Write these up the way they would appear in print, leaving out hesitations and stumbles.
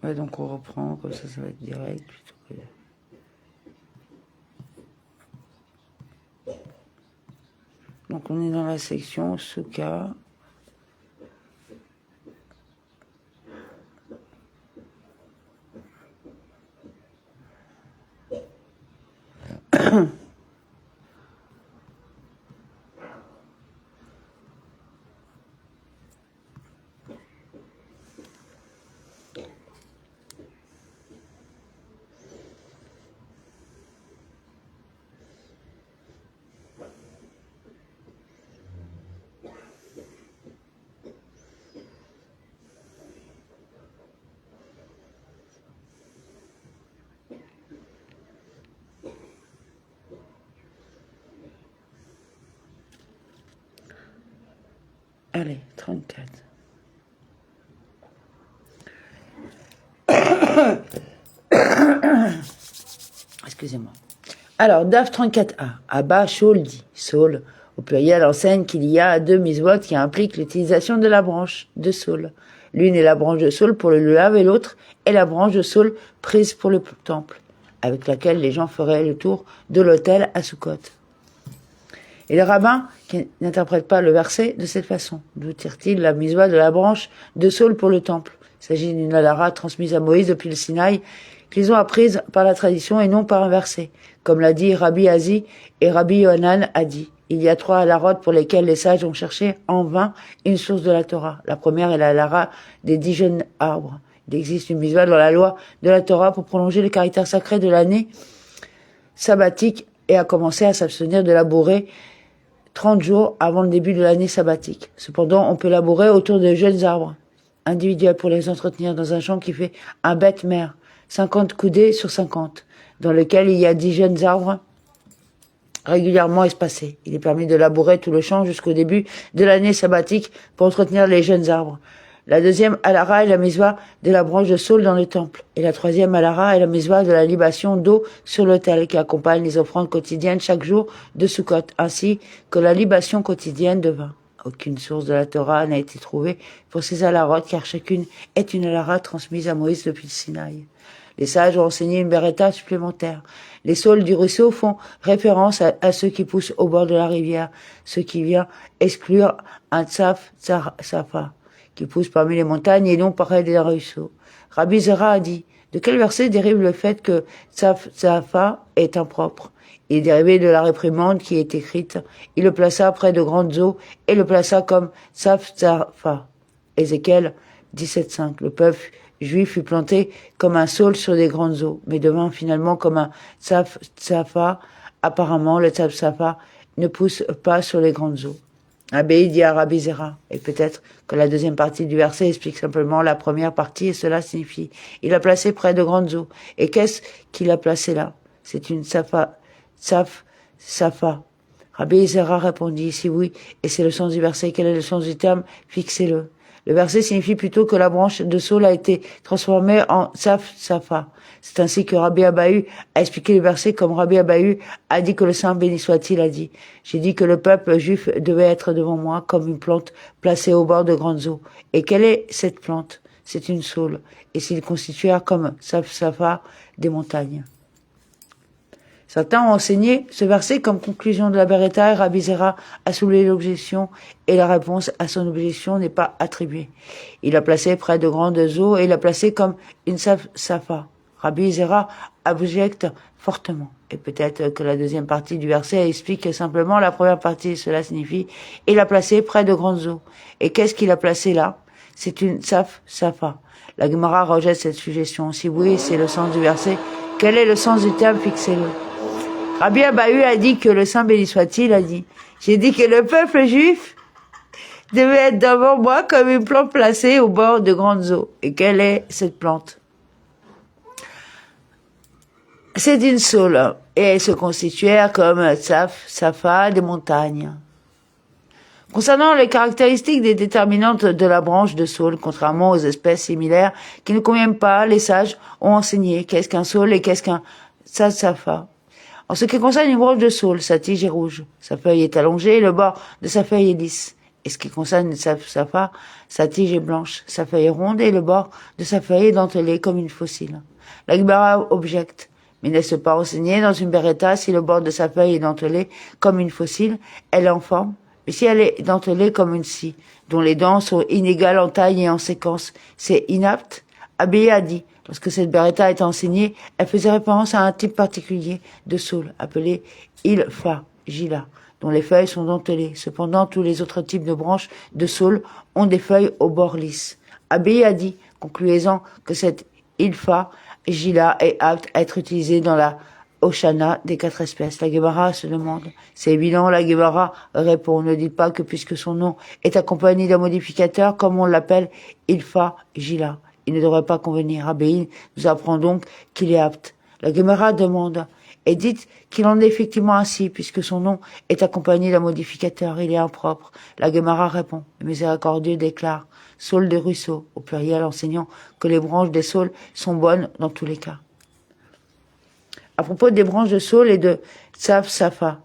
Ouais, donc on reprend, comme ça va être direct. Donc on est dans la section Sukha. Allez, 34. Excusez-moi. Alors, DAF 34A. Abba Shaul dit, Saul, au pluriel enseigne qu'il y a deux misvotes qui impliquent l'utilisation de la branche de Saul. L'une est la branche de Saul pour le lulav et l'autre est la branche de Saul prise pour le temple, avec laquelle les gens feraient le tour de l'autel à Sukkot. Et le rabbin, qui n'interprète pas le verset de cette façon, d'où tire-t-il la misva de la branche de Saul pour le temple? Il s'agit d'une halara transmise à Moïse depuis le Sinaï, qu'ils ont apprise par la tradition et non par un verset. Comme l'a dit Rabbi Azi et Rabbi Yohanan a dit. Il y a 3 halarotes pour lesquelles les sages ont cherché en vain une source de la Torah. La première est la halara des 10 jeunes arbres. Il existe une misva dans la loi de la Torah pour prolonger le caractère sacré de l'année sabbatique et à commencer à s'abstenir de labourer 30 jours avant le début de l'année sabbatique. Cependant, on peut labourer autour de jeunes arbres individuels pour les entretenir dans un champ qui fait un bête mère, 50 coudées sur 50, dans lequel il y a 10 jeunes arbres régulièrement espacés. Il est permis de labourer tout le champ jusqu'au début de l'année sabbatique pour entretenir les jeunes arbres. La deuxième halara est la misva de la branche de saule dans le temple. Et la troisième halara est la misva de la libation d'eau sur l'autel qui accompagne les offrandes quotidiennes chaque jour de Sukkot, ainsi que la libation quotidienne de vin. Aucune source de la Torah n'a été trouvée pour ces halarotes car chacune est une halara transmise à Moïse depuis le Sinaï. Les sages ont enseigné une beretta supplémentaire. Les saules du ruisseau font référence à ceux qui poussent au bord de la rivière, ce qui vient exclure un tsaf safa qui pousse parmi les montagnes et non près des ruisseaux. Rabbi Zera a dit, de quel verset dérive le fait que tsaf safa est impropre? Il est dérivé de la réprimande qui est écrite. Il le plaça près de grandes eaux et le plaça comme tsaf safa. Ézéchiel 17.5. Le peuple juif fut planté comme un saule sur des grandes eaux, mais devint finalement comme un tsaf safa. Apparemment, le tsaf safa ne pousse pas sur les grandes eaux. Abbé dit à Rabbi Zera, et peut-être que la deuxième partie du verset explique simplement la première partie, et cela signifie, il a placé près de grandes eaux. Et qu'est-ce qu'il a placé là? C'est une tsaf safa. Rabbi Zera répondit, si oui, et c'est le sens du verset, quel est le sens du terme? Fixez-le. Le verset signifie plutôt que la branche de saule a été transformée en tsaf safa. C'est ainsi que Rabbi Abahu a expliqué le verset comme Rabbi Abahu a dit que le Saint béni soit-il a dit. J'ai dit que le peuple juif devait être devant moi comme une plante placée au bord de grandes eaux. Et quelle est cette plante? C'est une saule. Et s'ils constituèrent comme tsaf safa des montagnes. Certains ont enseigné ce verset comme conclusion de la Beretta et Rabbi Zera a soulevé l'objection et la réponse à son objection n'est pas attribuée. Il l'a placé près de grandes eaux et l'a placé comme une tsaf safa. Rabbi Zera objecte fortement. Et peut-être que la deuxième partie du verset explique simplement la première partie. Cela signifie, il l'a placé près de grandes eaux. Et qu'est-ce qu'il a placé là? C'est une tsaf safa. La Gemara rejette cette suggestion. Si oui, c'est le sens du verset. Quel est le sens du terme? Fixez-le. Rabbi Abahu a dit que le Saint béni soit-il a dit, j'ai dit que le peuple juif devait être devant moi comme une plante placée au bord de grandes eaux. Et quelle est cette plante? C'est une saule et elle se constituait comme tsaf safa des montagnes. Concernant les caractéristiques des déterminantes de la branche de saule, contrairement aux espèces similaires qui ne conviennent pas, les sages ont enseigné qu'est-ce qu'un saule et qu'est-ce qu'un tsaf safa. En ce qui concerne une branche de saule, sa tige est rouge, sa feuille est allongée et le bord de sa feuille est lisse. Et ce qui concerne Safa, sa tige est blanche, sa feuille est ronde et le bord de sa feuille est dentelé comme une fossile. La Gemara objecte, mais n'est-ce pas enseigné dans une beretta si le bord de sa feuille est dentelé comme une fossile, elle est en forme, mais si elle est dentelée comme une scie, dont les dents sont inégales en taille et en séquence, c'est inapte. Abbé a dit, lorsque cette beretta est enseignée, elle faisait référence à un type particulier de saule, appelé ilfa, gila, dont les feuilles sont dentelées. Cependant, tous les autres types de branches de saule ont des feuilles au bord lisse. Abbé a dit, concluez-en, que cette ilfa, gila est apte à être utilisée dans la Oshana des 4 espèces. La Gemara se demande. C'est évident, la Gemara répond. Ne dites pas que puisque son nom est accompagné d'un modificateur, comme on l'appelle ilfa, gila, il ne devrait pas convenir. Abéin nous apprend donc qu'il est apte. La Gemara demande. Et dites qu'il en est effectivement ainsi, puisque son nom est accompagné d'un modificateur, il est impropre. La Gemara répond. Le miséricordieux déclare. Saule de ruisseau, au pluriel, enseignant que les branches des saules sont bonnes dans tous les cas. À propos des branches de saule et de Tsav Safa,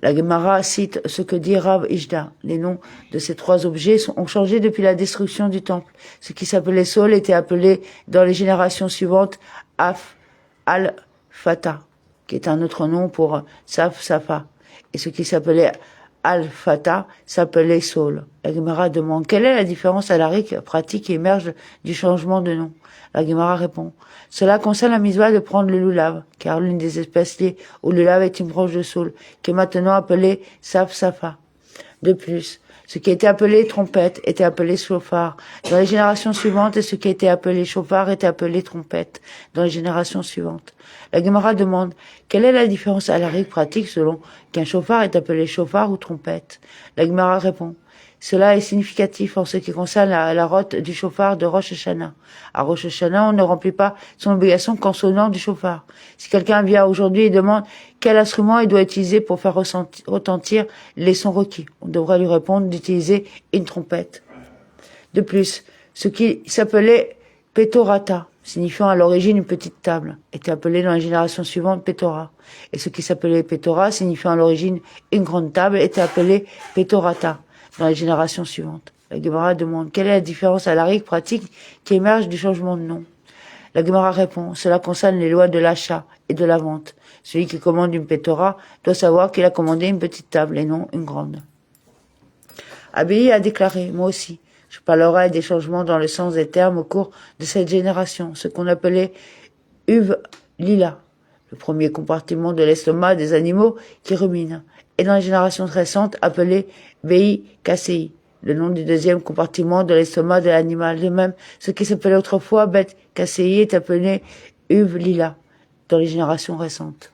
la Gemara cite ce que dit Rav Ishda. Les noms de ces 3 objets ont changé depuis la destruction du temple. Ce qui s'appelait saule était appelé dans les générations suivantes Al-Fata, qui est un autre nom pour Tsav Safa. Et ce qui s'appelait Al-Fata s'appelait saule. La Gemara demande quelle est la différence halakhique pratique qui émerge du changement de nom. La Gemara répond. Cela concerne la mitzvah de prendre le lulav, car l'une des espèces liées au lulav est une branche de saule, qui est maintenant appelée Tsav Safa. De plus, ce qui était appelé trompette était appelé shofar dans les générations suivantes et ce qui était appelé shofar était appelé trompette dans les générations suivantes. La Gemara demande quelle est la différence halakhique pratique selon qu'un shofar est appelé shofar ou trompette. La Gemara répond. Cela est significatif en ce qui concerne la rote du shofar de Rosh Hashanah. À Rosh Hashanah, on ne remplit pas son obligation qu'en sonnant du shofar. Si quelqu'un vient aujourd'hui et demande quel instrument il doit utiliser pour faire retentir les sons requis, on devrait lui répondre d'utiliser une trompette. De plus, ce qui s'appelait Petorata, signifiant à l'origine une petite table, était appelé dans les générations suivantes Petora. Et ce qui s'appelait Petora, signifiant à l'origine une grande table, était appelé Petorata dans les générations suivantes. La Gemara demande quelle est la différence halakhique pratique qui émerge du changement de nom. La Gemara répond, cela concerne les lois de l'achat et de la vente. Celui qui commande une pétora doit savoir qu'il a commandé une petite table et non une grande. Abbé a déclaré, moi aussi, je parlerai des changements dans le sens des termes au cours de cette génération, ce qu'on appelait uv lila, le premier compartiment de l'estomac des animaux qui ruminent, et dans les générations récentes appelé Bei Kasei, le nom du deuxième compartiment de l'estomac de l'animal. De même, ce qui s'appelait autrefois Bet Kasei est appelé Uv Lila dans les générations récentes.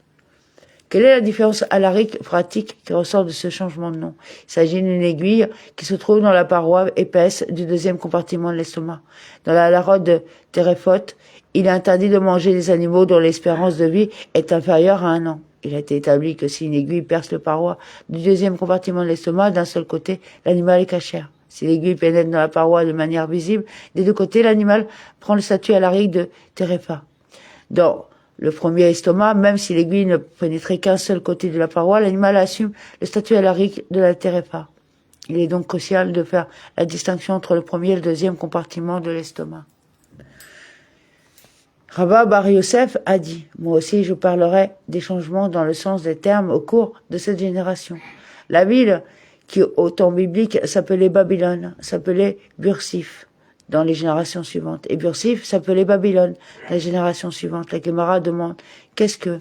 Quelle est la différence halakhique pratique qui ressort de ce changement de nom? Il s'agit d'une aiguille qui se trouve dans la paroi épaisse du deuxième compartiment de l'estomac. Dans la halakhot de Terefot, il est interdit de manger des animaux dont l'espérance de vie est inférieure à 1 an. Il a été établi que si une aiguille perce le paroi du deuxième compartiment de l'estomac d'un seul côté, l'animal est cachère. Si l'aiguille pénètre dans la paroi de manière visible, des 2 côtés, l'animal prend le statut halakhique de terefa. Dans le premier estomac, même si l'aiguille ne pénétrait qu'un seul côté de la paroi, l'animal assume le statut halakhique de la terefa. Il est donc crucial de faire la distinction entre le premier et le deuxième compartiment de l'estomac. Rabba Bar Yosef a dit, moi aussi je parlerai des changements dans le sens des termes au cours de cette génération. La ville qui au temps biblique s'appelait Babylone, s'appelait Bursif dans les générations suivantes. Et Bursif s'appelait Babylone dans les générations suivantes. La Gemara demande, qu'est-ce que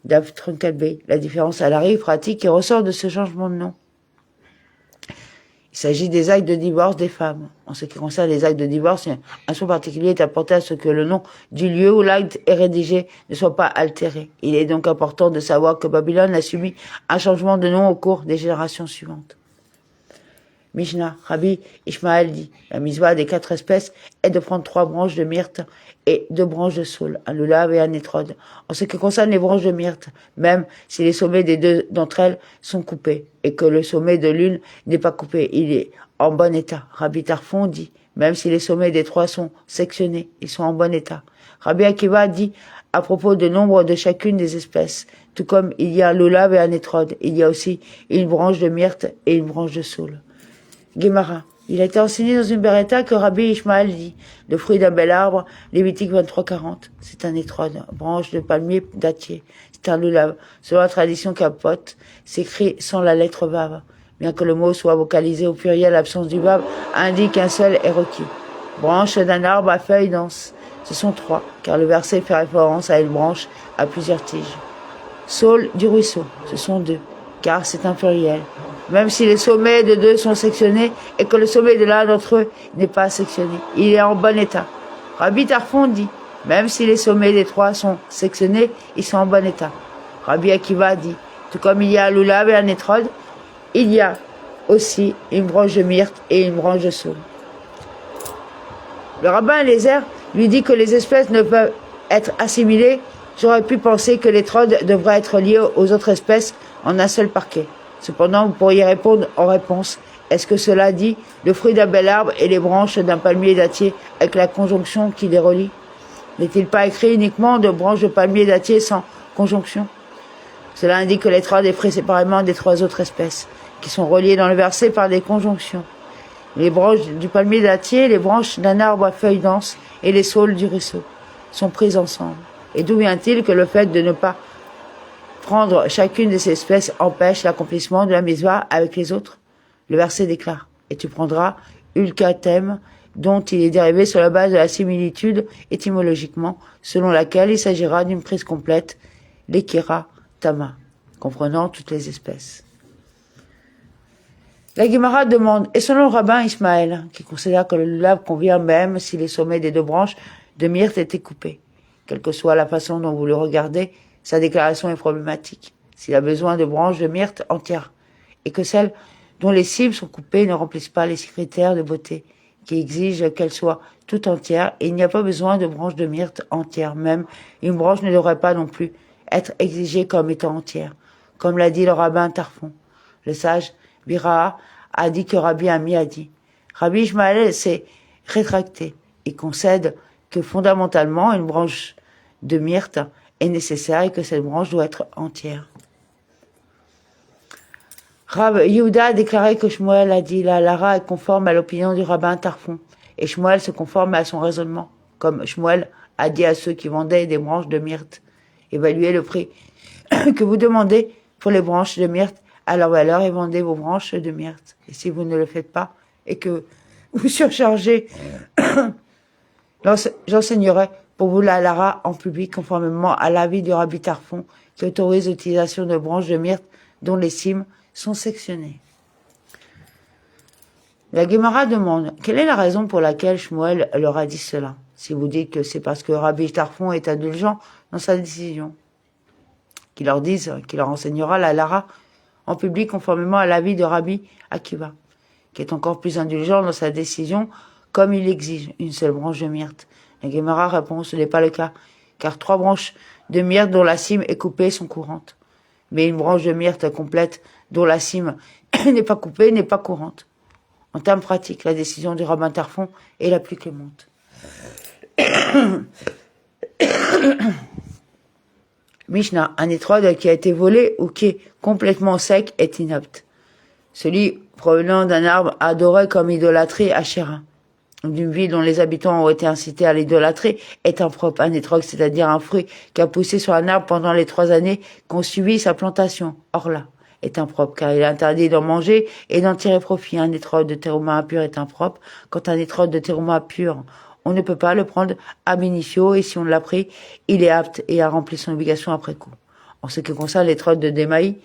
Dav Trunkalbe, la différence halakhique pratique qui ressort de ce changement de nom? Il s'agit des actes de divorce des femmes. En ce qui concerne les actes de divorce, un soin particulier est apporté à ce que le nom du lieu où l'acte est rédigé ne soit pas altéré. Il est donc important de savoir que Babylone a subi un changement de nom au cours des générations suivantes. Mishnah, Rabbi Ishmael dit, la mitzvah des 4 espèces est de prendre 3 branches de myrte et 2 branches de saule, un lulav et un étrode. En ce qui concerne les branches de myrte, même si les sommets des 2 d'entre elles sont coupés et que le sommet de l'une n'est pas coupé, il est en bon état. Rabbi Tarfon dit, même si les sommets des 3 sont sectionnés, ils sont en bon état. Rabbi Akiva dit, à propos du nombre de chacune des espèces, tout comme il y a un lulav et un étrode, il y a aussi une branche de myrte et une branche de saule. Guémara. Il a été enseigné dans une beretta que Rabbi Ishmael dit, le fruit d'un bel arbre, Lévitique 23-40. C'est un étrode, branche de palmier dattier. C'est un lulav. Selon la tradition capote, s'écrit sans la lettre vav. Bien que le mot soit vocalisé au pluriel, l'absence du vav indique qu'un seul est requis. Branche d'un arbre à feuilles denses. Ce sont trois, car le verset fait référence à une branche à plusieurs tiges. Saule du ruisseau, ce sont deux, car c'est un pluriel. Même si les sommets de deux sont sectionnés et que le sommet de l'un d'entre eux n'est pas sectionné, il est en bon état. Rabbi Tarfon dit, même si les sommets des trois sont sectionnés, ils sont en bon état. Rabbi Akiva dit, tout comme il y a un lulav et un étrode, il y a aussi une branche de myrte et une branche de saule. Le rabbin Eliezer lui dit que les espèces ne peuvent être assimilées. J'aurais pu penser que l'étrode devrait être liée aux autres espèces en un seul parquet. Cependant, vous pourriez répondre en réponse. Est-ce que cela dit le fruit d'un bel arbre et les branches d'un palmier dattier avec la conjonction qui les relie? N'est-il pas écrit uniquement de branches de palmier dattier sans conjonction? Cela indique que l'étrode est pris séparément des trois autres espèces, qui sont reliées dans le verset par des conjonctions. Les branches du palmier dattier, les branches d'un arbre à feuilles denses et les saules du ruisseau sont prises ensemble. Et d'où vient-il que le fait de ne pas prendre chacune de ces espèces empêche l'accomplissement de la mitzvah avec les autres? Le verset déclare, et tu prendras ulkatem, dont il est dérivé sur la base de la similitude étymologiquement, selon laquelle il s'agira d'une prise complète, l'ekira tama, comprenant toutes les espèces. La Guémara demande, et selon le rabbin Ishmael, qui considère que le lulav convient même si les sommets des deux branches de myrte étaient coupés. Quelle que soit la façon dont vous le regardez, sa déclaration est problématique. S'il a besoin de branches de myrte entières, et que celles dont les cimes sont coupées ne remplissent pas les critères de beauté, qui exigent qu'elles soient toutes entières, et il n'y a pas besoin de branches de myrte entières. Même une branche ne devrait pas non plus être exigée comme étant entière, comme l'a dit le rabbin Tarfon. Le sage Biraha a dit que Rabbi Ami a dit. Rabbi Ishmael s'est rétracté et concède que fondamentalement une branche de myrte est nécessaire et que cette branche doit être entière. Rab Yehuda a déclaré que Shmuel a dit la Lara est conforme à l'opinion du rabbin Tarfon et Shmuel se conforme à son raisonnement, comme Shmuel a dit à ceux qui vendaient des branches de myrte. Évaluez le prix que vous demandez pour les branches de myrte à leur valeur et vendez vos branches de myrte. Et si vous ne le faites pas et que vous surchargez, j'enseignerai pour vous la Lara en public conformément à l'avis du Rabbi Tarfon qui autorise l'utilisation de branches de myrte dont les cimes sont sectionnées. La Guémara demande, quelle est la raison pour laquelle Shmuel leur a dit cela? Si vous dites que c'est parce que Rabbi Tarfon est indulgent dans sa décision, qu'il leur enseignera la Lara en public conformément à l'avis de Rabbi Akiva, qui est encore plus indulgent dans sa décision, comme il exige une seule branche de myrte. La Guémara répond, ce n'est pas le cas, car 3 branches de myrte dont la cime est coupée sont courantes. Mais une branche de myrte complète dont la cime n'est pas coupée n'est pas courante. En termes pratiques, la décision du rabbin Tarfon est la plus clémente. Mishnah, un étrode qui a été volé ou qui est complètement sec est inapte. Celui provenant d'un arbre adoré comme idolâtrie Ashéra, d'une ville dont les habitants ont été incités à l'idolâtrer, est impropre. Un étrog, c'est-à-dire un fruit qui a poussé sur un arbre pendant les 3 années qu'ont suivi sa plantation. Or là, est impropre, car il est interdit d'en manger et d'en tirer profit. Un étrog de terouma impur est impropre. Quand un étrog de terouma pur, on ne peut pas le prendre ab initio, et si on l'a pris, il est apte et a rempli son obligation après coup. En ce qui concerne l'étrog de démaï,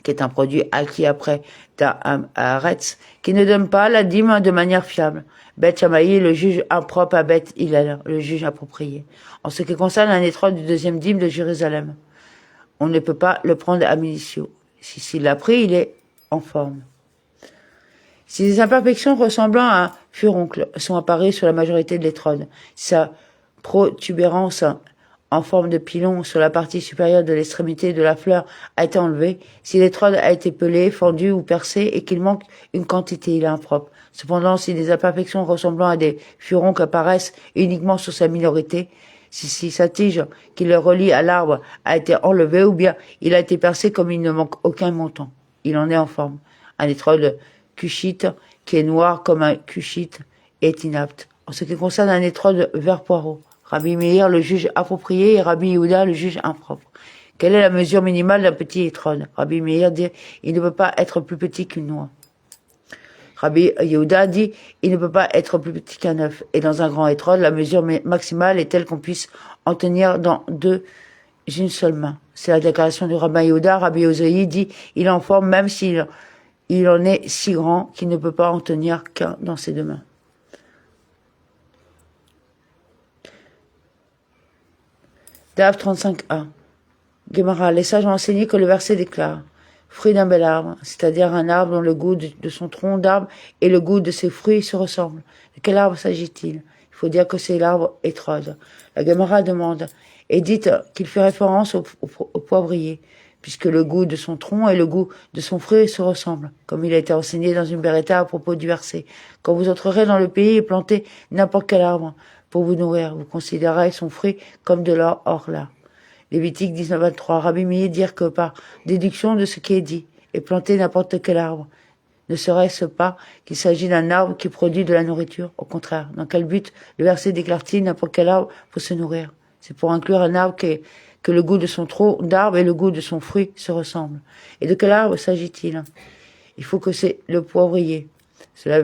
qui est un produit acquis après Haaretz, qui ne donne pas la dîme de manière fiable. Bet Shamaï, le juge impropre à Bet Hillel, le juge approprié. En ce qui concerne un étrog du 2e dîme de Jérusalem, on ne peut pas le prendre à initio. S'il l'a pris, il est en forme. Si des imperfections ressemblant à un furoncle sont apparues sur la majorité de l'étrode, sa protubérance en forme de pilon sur la partie supérieure de l'extrémité de la fleur a été enlevée, si l'étrode a été pelée, fendue ou percée et qu'il manque une quantité, il est impropre. Cependant, si des imperfections ressemblant à des furoncles apparaissent uniquement sur sa minorité, si sa tige qui le relie à l'arbre a été enlevée ou bien il a été percé comme il ne manque aucun montant, il en est en forme. Un étrode cushite, qui est noir comme un cushite, est inapte. En ce qui concerne un étrode vert poireau, Rabbi Meir le juge approprié et Rabbi Yehuda le juge impropre. Quelle est la mesure minimale d'un petit étrode? Rabbi Meir dit, il ne peut pas être plus petit qu'une noix. Rabbi Yehuda dit, il ne peut pas être plus petit qu'un œuf. Et dans un grand étrode, la mesure maximale est telle qu'on puisse en tenir dans une seule main. C'est la déclaration du Rabbi Yehuda. Rabbi Ozaï dit, il en forme même s'il en est si grand qu'il ne peut pas en tenir qu'un dans ses deux mains. Daf 35a. Gemara, les sages ont enseigné que le verset déclare fruit d'un bel arbre, c'est-à-dire un arbre dont le goût de son tronc d'arbre et le goût de ses fruits se ressemblent. De quel arbre s'agit-il? Il faut dire que c'est l'arbre étrode. La Gemara demande, et dites qu'il fait référence au poivrier, puisque le goût de son tronc et le goût de son fruit se ressemblent, comme il a été enseigné dans une Beretta à propos du verset. Quand vous entrerez dans le pays et plantez n'importe quel arbre pour vous nourrir, vous considérez son fruit comme de l'or là. Lévitique 19-23, Rabbi Meir dire que par déduction de ce qui est dit, et planter n'importe quel arbre, ne serait-ce pas qu'il s'agit d'un arbre qui produit de la nourriture? Au contraire, dans quel but le verset déclare-t-il n'importe quel arbre pour se nourrir? C'est pour inclure un arbre que le goût de son tronc d'arbre et le goût de son fruit se ressemblent. Et de quel arbre s'agit-il? Il faut que c'est le poivrier. Cela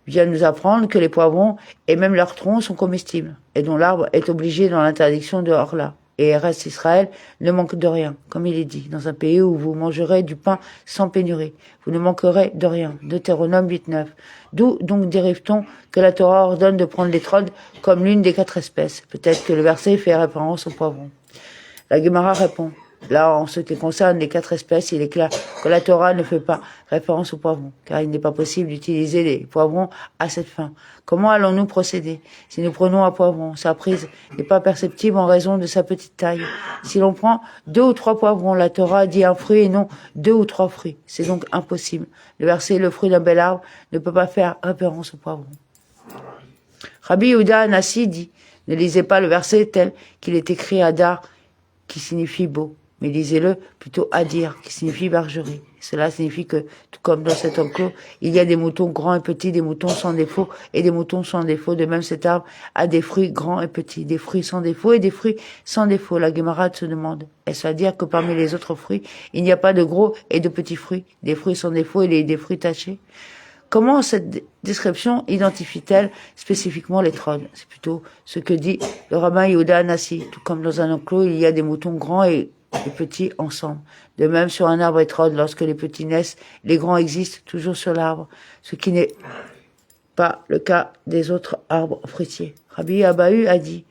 vient nous apprendre que les poivrons et même leurs troncs sont comestibles, et dont l'arbre est obligé dans l'interdiction de Horla. Et reste Israël ne manque de rien, comme il est dit, dans un pays où vous mangerez du pain sans pénurie. Vous ne manquerez de rien. Deutéronome 8-9. D'où donc dérive-t-on que la Torah ordonne de prendre l'étrode comme l'une des 4 espèces? Peut-être que le verset fait référence aux poivrons. La Gemara répond. Là, en ce qui concerne les 4 espèces, il est clair que la Torah ne fait pas référence aux poivrons, car il n'est pas possible d'utiliser les poivrons à cette fin. Comment allons-nous procéder? Si nous prenons un poivron, sa prise n'est pas perceptible en raison de sa petite taille. Si l'on prend 2 ou 3 poivrons, la Torah dit un fruit et non 2 ou 3 fruits. C'est donc impossible. Le verset « le fruit d'un bel arbre » ne peut pas faire référence aux poivrons. Rabbi Yehuda Anassi dit « Ne lisez pas le verset tel qu'il est écrit à Adar, qui signifie beau. Mais lisez-le plutôt Adir, qui signifie bergerie. Cela signifie que, tout comme dans cet enclos, il y a des moutons grands et petits, des moutons sans défaut et des moutons sans défaut. De même, cet arbre a des fruits grands et petits, des fruits sans défaut et des fruits sans défaut. La Gemara se demande, est-ce à dire que parmi les autres fruits, il n'y a pas de gros et de petits fruits, des fruits sans défaut et des fruits tachés? Comment cette description identifie-t-elle spécifiquement l'étrode? C'est plutôt ce que dit le rabbin Yehuda Anassi. Tout comme dans un enclos, il y a des moutons grands et les petits ensemble. De même, sur un arbre étrode, lorsque les petits naissent, les grands existent toujours sur l'arbre, ce qui n'est pas le cas des autres arbres fruitiers. Rabbi Abahu a dit,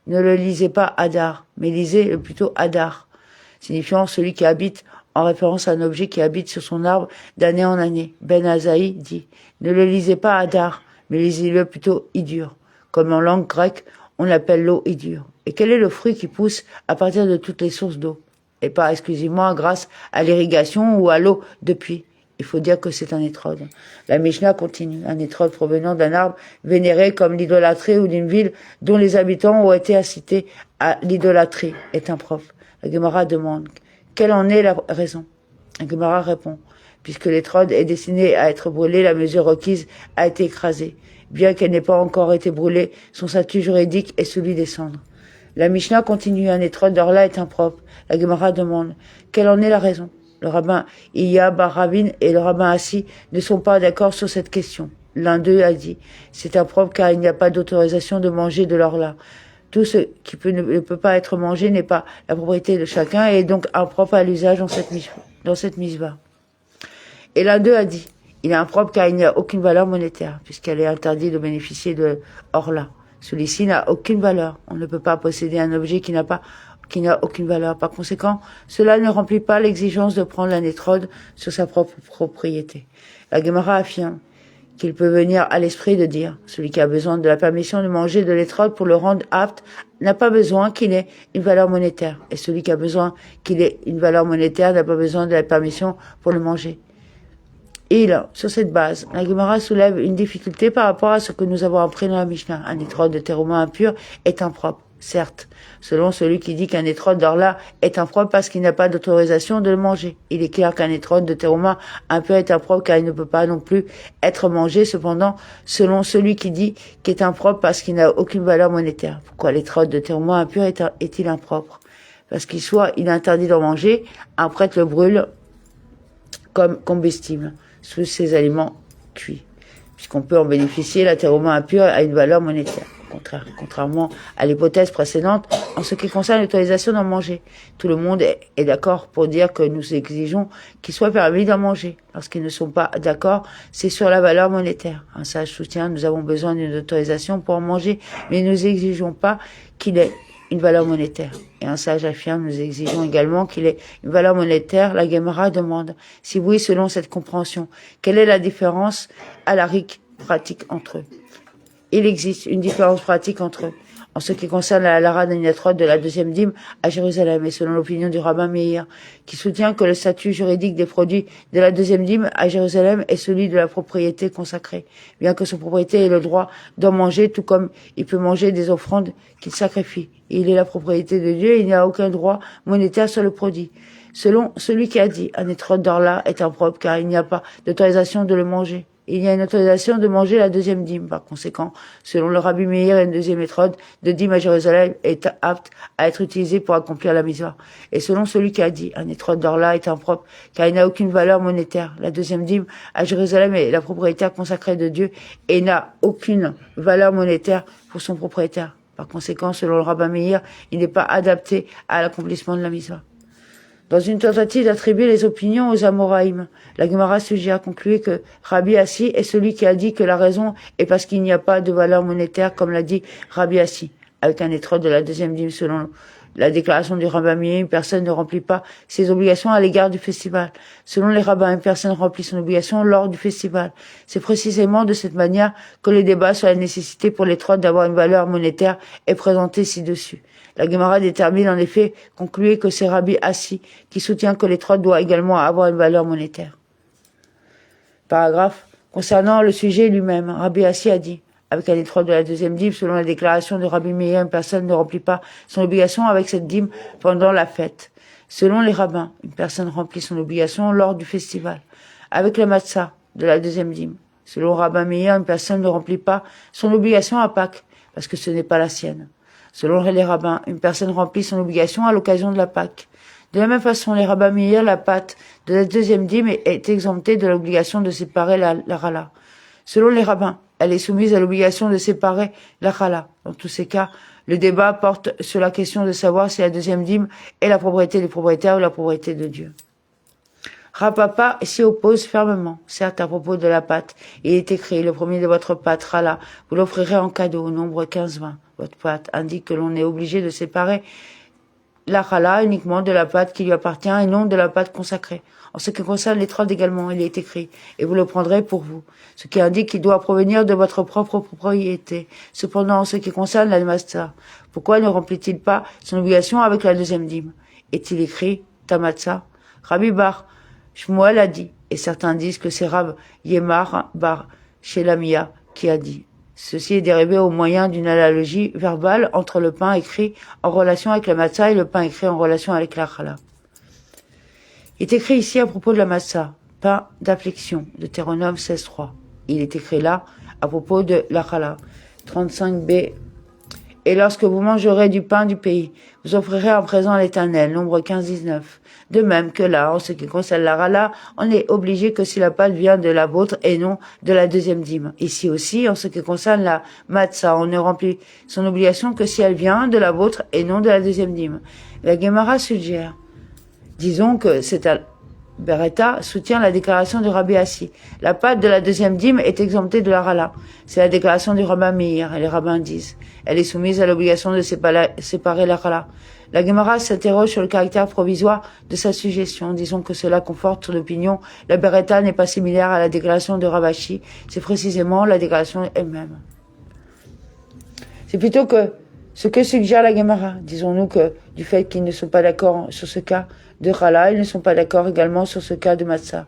ne le lisez pas Adar, mais lisez plutôt Adar, signifiant celui qui habite, en référence à un objet qui habite sur son arbre d'année en année. Ben Azaï dit, ne le lisez pas Adar, mais lisez-le plutôt Idur. Comme en langue grecque, on appelle l'eau Idur. Et quel est le fruit qui pousse à partir de toutes les sources d'eau? Et pas exclusivement grâce à l'irrigation ou à l'eau de puits. Il faut dire que c'est un étrode. La Mishnah continue. Un étrode provenant d'un arbre vénéré comme l'idolâtrie ou d'une ville dont les habitants ont été incités à l'idolâtrie est impropre. La Gemara demande, quelle en est la raison? La Gemara répond, puisque l'étrode est destinée à être brûlée, la mesure requise a été écrasée. Bien qu'elle n'ait pas encore été brûlée, son statut juridique est celui des cendres. La Mishnah continue, un étrode d'Orla est impropre. La Gemara demande, quelle en est la raison? Le rabbin Iya Bar Rabin et le rabbin Assi ne sont pas d'accord sur cette question. L'un d'eux a dit, c'est impropre car il n'y a pas d'autorisation de manger de l'Orla. Tout ce qui ne peut pas être mangé n'est pas la propriété de chacun et est donc impropre à l'usage dans cette misva. Et l'un d'eux a dit, il est impropre car il n'y a aucune valeur monétaire, puisqu'elle est interdite de bénéficier de Orla. Celui-ci n'a aucune valeur. On ne peut pas posséder un objet qui n'a aucune valeur. Par conséquent, cela ne remplit pas l'exigence de prendre un étrode sur sa propre propriété. La Gemara affirme qu'il peut venir à l'esprit de dire, celui qui a besoin de la permission de manger de l'étrode pour le rendre apte n'a pas besoin qu'il ait une valeur monétaire. Et celui qui a besoin qu'il ait une valeur monétaire n'a pas besoin de la permission pour le manger. Et là, sur cette base, la Gemara soulève une difficulté par rapport à ce que nous avons appris dans la Mishnah. Un étrode de terouma impur est impropre. Certes, selon celui qui dit qu'un étrode d'orla est impropre parce qu'il n'a pas d'autorisation de le manger. Il est clair qu'un étrode de terouma impur est impropre car il ne peut pas non plus être mangé. Cependant, selon celui qui dit qu'il est impropre parce qu'il n'a aucune valeur monétaire. Pourquoi l'étrode de terouma impur est-il impropre? Parce qu'il est interdit d'en manger, un prêtre le brûle comme combustible sous ses aliments cuits. Puisqu'on peut en bénéficier, la terouma impure a une valeur monétaire. Contrairement à l'hypothèse précédente, en ce qui concerne l'autorisation d'en manger. Tout le monde est d'accord pour dire que nous exigeons qu'il soit permis d'en manger. Lorsqu'ils ne sont pas d'accord, c'est sur la valeur monétaire. Un sage soutient, nous avons besoin d'une autorisation pour en manger, mais nous n'exigeons pas qu'il ait une valeur monétaire. Et un sage affirme, nous exigeons également qu'il ait une valeur monétaire. La Gemara demande, si oui, selon cette compréhension, quelle est la différence halakhique pratique entre eux? Il existe une différence pratique entre eux. En ce qui concerne la halara d'un étrode de la deuxième dîme à Jérusalem, et selon l'opinion du rabbin Meir, qui soutient que le statut juridique des produits de la deuxième dîme à Jérusalem est celui de la propriété consacrée, bien que son propriétaire ait le droit d'en manger, tout comme il peut manger des offrandes qu'il sacrifie. Il est la propriété de Dieu et il n'y a aucun droit monétaire sur le produit. Selon celui qui a dit, un étrode d'orla est impropre car il n'y a pas d'autorisation de le manger. Il y a une autorisation de manger la deuxième dîme. Par conséquent, selon le Rabbi Meir, une deuxième étrode de dîme à Jérusalem est apte à être utilisée pour accomplir la mitzvah. Et selon celui qui a dit, un étrode d'orla est impropre, car il n'a aucune valeur monétaire. La deuxième dîme à Jérusalem est la propriétaire consacrée de Dieu et n'a aucune valeur monétaire pour son propriétaire. Par conséquent, selon le Rabbi Meir, il n'est pas adapté à l'accomplissement de la mitzvah. Dans une tentative d'attribuer les opinions aux Amoraïm, la Gemara suggère conclure que Rabbi Assi est celui qui a dit que la raison est parce qu'il n'y a pas de valeur monétaire, comme l'a dit Rabbi Assi. Avec un étrode de la deuxième dîme, selon la déclaration du rabbin Meir, une personne ne remplit pas ses obligations à l'égard du festival. Selon les rabbins, une personne remplit son obligation lors du festival. C'est précisément de cette manière que le débat sur la nécessité pour l'étrode d'avoir une valeur monétaire est présenté ci-dessus. La Gemara détermine en effet, concluer que c'est Rabbi Assi qui soutient que l'étrode doit également avoir une valeur monétaire. Paragraphe. Concernant le sujet lui-même, Rabbi Assi a dit, avec un étrode de la deuxième dîme, selon la déclaration de Rabbi Meir, une personne ne remplit pas son obligation avec cette dîme pendant la fête. Selon les rabbins, une personne remplit son obligation lors du festival. Avec la matzah de la deuxième dîme, selon Rabbi Meir, une personne ne remplit pas son obligation à Pâques, parce que ce n'est pas la sienne. Selon les rabbins, une personne remplit son obligation à l'occasion de la Pâque. De la même façon, les rabbins Meir, la pâte de la deuxième dîme est exemptée de l'obligation de séparer la chala. Selon les rabbins, elle est soumise à l'obligation de séparer la chala. Dans tous ces cas, le débat porte sur la question de savoir si la deuxième dîme est la propriété des propriétaires ou la propriété de Dieu. Rapapa s'y oppose fermement. Certes, à propos de la pâte, il est écrit, le premier de votre pâte, chala, vous l'offrirez en cadeau, au nombre 15-20. Votre pâte indique que l'on est obligé de séparer la chala uniquement de la pâte qui lui appartient et non de la pâte consacrée. En ce qui concerne l'étrode également, il est écrit, et vous le prendrez pour vous, ce qui indique qu'il doit provenir de votre propre propriété. Cependant, en ce qui concerne la matzah, pourquoi ne remplit-il pas son obligation avec la deuxième dîme? Est-il écrit, ta matzah? Rabbi Bar Shmuel a dit, et certains disent que c'est Rab Yemar Bar Shelamia qui a dit. Ceci est dérivé au moyen d'une analogie verbale entre le pain écrit en relation avec la matzah et le pain écrit en relation avec la chala. Il est écrit ici à propos de la matzah, pain d'affliction, de Deutéronome 16.3. Il est écrit là à propos de la chala, 35b. Et lorsque vous mangerez du pain du pays, vous offrirez un présent à l'Éternel, nombre 15-19. De même que là, en ce qui concerne la chala, on est obligé que si la pâte vient de la vôtre et non de la deuxième dîme. Ici aussi, en ce qui concerne la matzah, on ne remplit son obligation que si elle vient de la vôtre et non de la deuxième dîme. La Gemara suggère, disons que cette Beretta soutient la déclaration du Rabbi Assi. La pâte de la deuxième dîme est exemptée de la chala. C'est la déclaration du rabbin Meir, et les rabbins disent. Elle est soumise à l'obligation de séparer la chala. La Gemara s'interroge sur le caractère provisoire de sa suggestion. Disons que cela conforte son opinion. La Beretta n'est pas similaire à la déclaration de Ravashi. C'est précisément la déclaration elle-même. C'est plutôt que ce que suggère la Gemara. Disons-nous que du fait qu'ils ne sont pas d'accord sur ce cas de chala, ils ne sont pas d'accord également sur ce cas de matzah.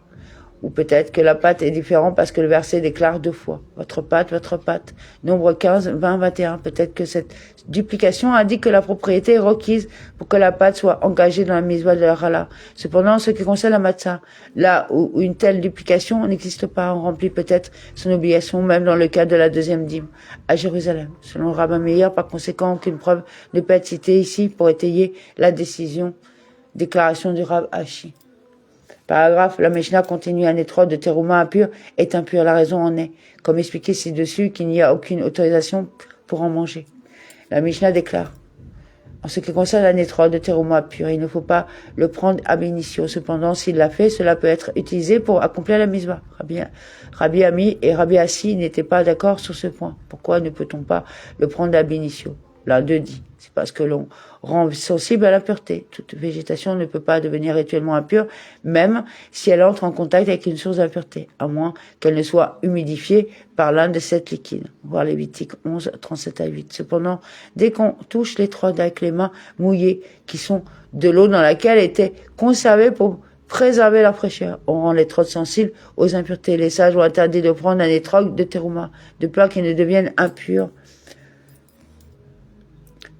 Ou peut-être que la pâte est différente parce que le verset déclare 2 fois. Votre pâte, votre pâte. Nombre 15, 20, 21. Peut-être que cette duplication indique que la propriété est requise pour que la pâte soit engagée dans la mitzvah de la Hala. Cependant, en ce qui concerne la matzah, là où une telle duplication n'existe pas, on remplit peut-être son obligation, même dans le cas de la deuxième dîme, à Jérusalem. Selon Rabbin Meir, par conséquent, aucune preuve ne peut être citée ici pour étayer la déclaration du Rav Ashi. Paragraphe, la Mishnah continue, un étroit de terouma impur est impur. La raison en est, comme expliqué ci-dessus, qu'il n'y a aucune autorisation pour en manger. La Mishnah déclare, en ce qui concerne un étroit de terouma impur, il ne faut pas le prendre ab initio. Cependant, s'il l'a fait, cela peut être utilisé pour accomplir la mitzvah. Rabbi Ami et Rabbi Assi n'étaient pas d'accord sur ce point. Pourquoi ne peut-on pas le prendre ab initio? L'un d'eux dit, c'est parce que l'on rend sensible à la pureté. Toute végétation ne peut pas devenir rituellement impure, même si elle entre en contact avec une source d'impureté, à moins qu'elle ne soit humidifiée par l'un de sept liquides. Voir Lévitique 11, 37 à 8. Cependant, dès qu'on touche l'étroit avec les mains mouillées, qui sont de l'eau dans laquelle était conservée pour préserver la fraîcheur, on rend l'étroit sensible aux impuretés. Les sages ont interdit de prendre un étroit de terouma, de peur qu'il ne devienne impur,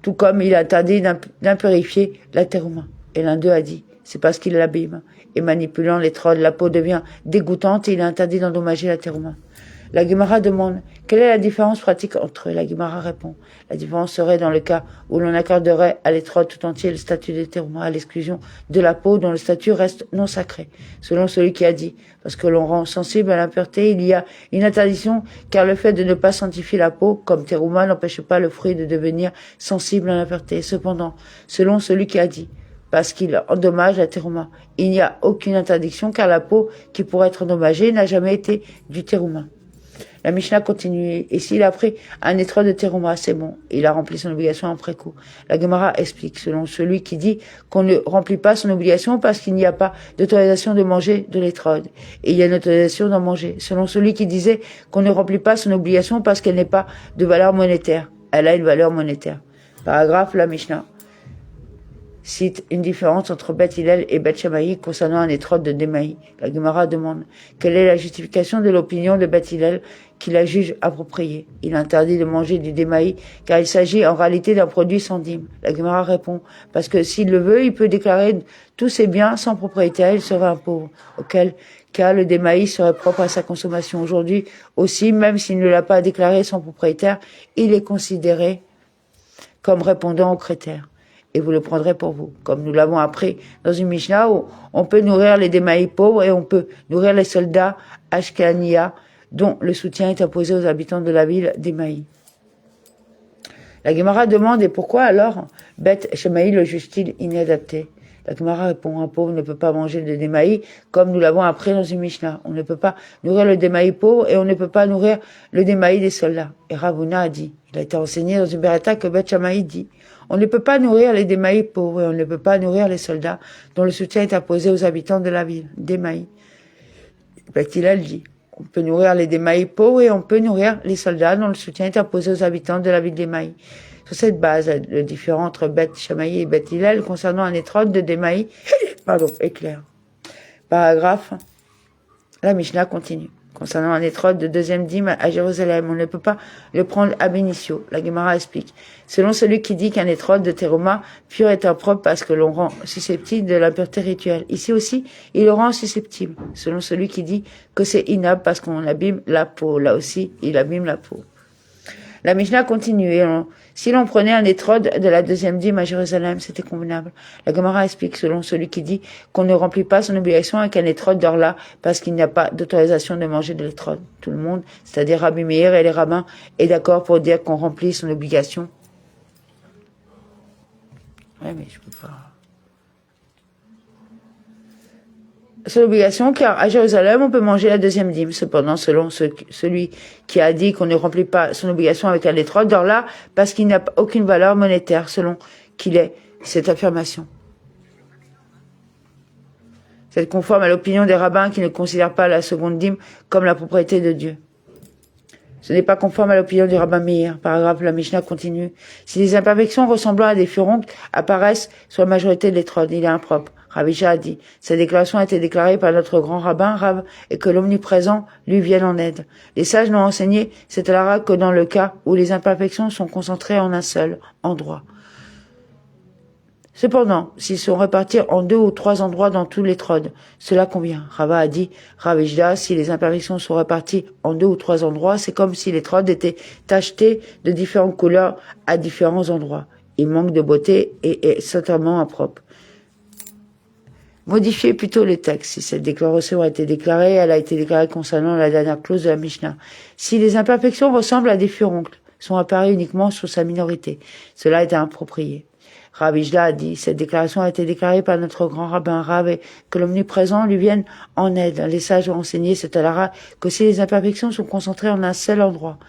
tout comme il a interdit d'impurifier la terouma. Et l'un d'eux a dit, c'est parce qu'il l'abîme. Et manipulant l'étroit, la peau devient dégoûtante et il a interdit d'endommager la terouma. La Gemara demande, quelle est la différence pratique entre eux? La Gemara répond, la différence serait dans le cas où l'on accorderait à l'étroit tout entier le statut de terouma à l'exclusion de la peau dont le statut reste non sacré. Selon celui qui a dit, parce que l'on rend sensible à l'impureté, il y a une interdiction car le fait de ne pas sanctifier la peau comme terouma n'empêche pas le fruit de devenir sensible à l'impureté. Cependant, selon celui qui a dit, parce qu'il endommage la terouma, il n'y a aucune interdiction car la peau qui pourrait être endommagée n'a jamais été du terouma. La Mishnah continue, et s'il a pris un étroit de terouma, c'est bon, il a rempli son obligation après coup. La Gemara explique, selon celui qui dit qu'on ne remplit pas son obligation parce qu'il n'y a pas d'autorisation de manger de l'étroit, et il y a une autorisation d'en manger. Selon celui qui disait qu'on ne remplit pas son obligation parce qu'elle n'est pas de valeur monétaire, elle a une valeur monétaire. Paragraphe, la Mishnah cite une différence entre Beth Hillel et Beth Shammai concernant un étroit de Démaï. La Gemara demande quelle est la justification de l'opinion de Beth Hillel qui la juge appropriée. Il interdit de manger du Démaï car il s'agit en réalité d'un produit sans dîme. La Gemara répond parce que s'il le veut, il peut déclarer tous ses biens sans propriétaire, il serait un pauvre, auquel cas le Démaï serait propre à sa consommation. Aujourd'hui aussi, même s'il ne l'a pas déclaré sans propriétaire, il est considéré comme répondant aux critères. Et vous le prendrez pour vous. Comme nous l'avons appris dans une Mishnah où on peut nourrir les Démaïs pauvres et on peut nourrir les soldats Ashkelania dont le soutien est imposé aux habitants de la ville d'Émaï. La Gemara demande, et pourquoi alors Beth Shammai le juge-t-il inadapté? La Gemara répond, un pauvre ne peut pas manger de Démaï comme nous l'avons appris dans une Mishnah. On ne peut pas nourrir le Démaï pauvre et on ne peut pas nourrir le Démaï des soldats. Et Ravuna a dit, il a été enseigné dans une Beretta que Beth Shammai dit, on ne peut pas nourrir les Démaïs pauvres et on ne peut pas nourrir les soldats dont le soutien est imposé aux habitants de la ville d'Émaï. Beth Hillel dit, on peut nourrir les Démaïs pauvres et on peut nourrir les soldats dont le soutien est imposé aux habitants de la ville d'Émaï. Sur cette base, le différent entre Beth Shammai et Beth Hillel concernant un étroit de Démaï, est clair. Paragraphe, la Mishnah continue. Concernant un étroit de deuxième dîme à Jérusalem, on ne peut pas le prendre ab initio. La Gemara explique. Selon celui qui dit qu'un étroit de terouma pur est impropre parce que l'on rend susceptible de l'impureté rituelle. Ici aussi, il le rend susceptible. Selon celui qui dit que c'est inapte parce qu'on abîme la peau. Là aussi, il abîme la peau. La Mishnah continue. Si l'on prenait un étrode de la deuxième dîme à Jérusalem, c'était convenable. La Gemara explique, selon celui qui dit qu'on ne remplit pas son obligation avec un étrode d'orla parce qu'il n'y a pas d'autorisation de manger de l'étrode. Tout le monde, c'est-à-dire Rabbi Meir et les rabbins, est d'accord pour dire qu'on remplit son obligation. Ouais, mais je peux pas. C'est l'obligation car à Jérusalem on peut manger la deuxième dîme. Cependant, selon celui qui a dit qu'on ne remplit pas son obligation avec un étroit d'orla parce qu'il n'a aucune valeur monétaire selon qu'il est cette affirmation. C'est conforme à l'opinion des rabbins qui ne considèrent pas la seconde dîme comme la propriété de Dieu. Ce n'est pas conforme à l'opinion du rabbin Meir. Paragraphe, la Mishnah continue. Si les imperfections ressemblant à des furoncles apparaissent sur la majorité de l'étrode, il est impropre. Rabbi Shah a dit, cette déclaration a été déclarée par notre grand rabbin, Rav, et que l'omniprésent lui vienne en aide. Les sages l'ont enseigné, c'est à la règle que dans le cas où les imperfections sont concentrées en un seul endroit. Cependant, s'ils sont répartis en 2 ou 3 endroits dans tous les trodes, cela convient. Rava a dit, Rav Ejda, si les imperfections sont réparties en 2 ou 3 endroits, c'est comme si les trodes étaient tachetés de différentes couleurs à différents endroits. Il manque de beauté et est certainement impropre. Modifiez plutôt le texte. Si cette déclaration a été déclarée, elle a été déclarée concernant la dernière clause de la Mishnah. Si les imperfections ressemblent à des furoncles, sont apparues uniquement sur sa minorité, cela est inapproprié. Rabbi Ijla a dit, cette déclaration a été déclarée par notre grand rabbin Rav et que l'omniprésent lui vienne en aide. Les sages ont enseigné cet alara que si les imperfections sont concentrées en un seul endroit,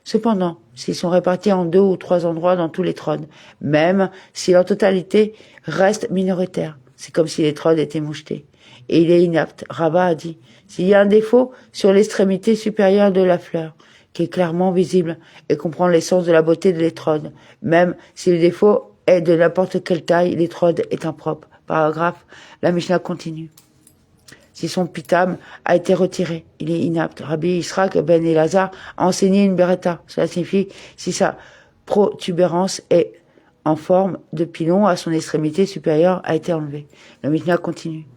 cependant, s'ils sont répartis en 2 ou 3 endroits dans tous les trônes, même si leur totalité reste minoritaire, c'est comme si les trodes étaient mouchetés. Et il est inapte. Rabat a dit, s'il y a un défaut sur l'extrémité supérieure de la fleur, qui est clairement visible et comprend l'essence de la beauté de l'étrode, même si le défaut est de n'importe quelle taille, l'étrode est impropre. Paragraphe, la Mishnah continue. Si son pitam a été retiré, il est inapte. Rabbi Israq ben Elazar a enseigné une beretta. Cela signifie si sa protubérance est en forme de pilon à son extrémité supérieure a été enlevée. La Mishnah continue.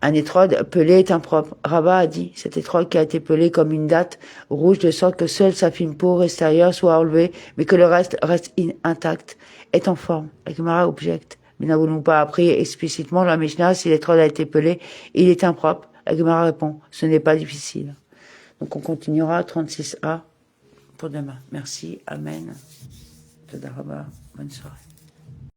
Un étrode pelé est impropre. Rabat a dit, cet étrode qui a été pelé comme une date rouge de sorte que seule sa fine peau extérieure soit enlevée, mais que le reste intact, est en forme. La Gemara objecte. Mais n'avons-nous pas appris explicitement dans la Mishnah si l'étrode a été pelé, il est impropre? La Gemara répond, ce n'est pas difficile. Donc on continuera 36a pour demain. Merci, Amen. Toda Rabba. Bonne soirée.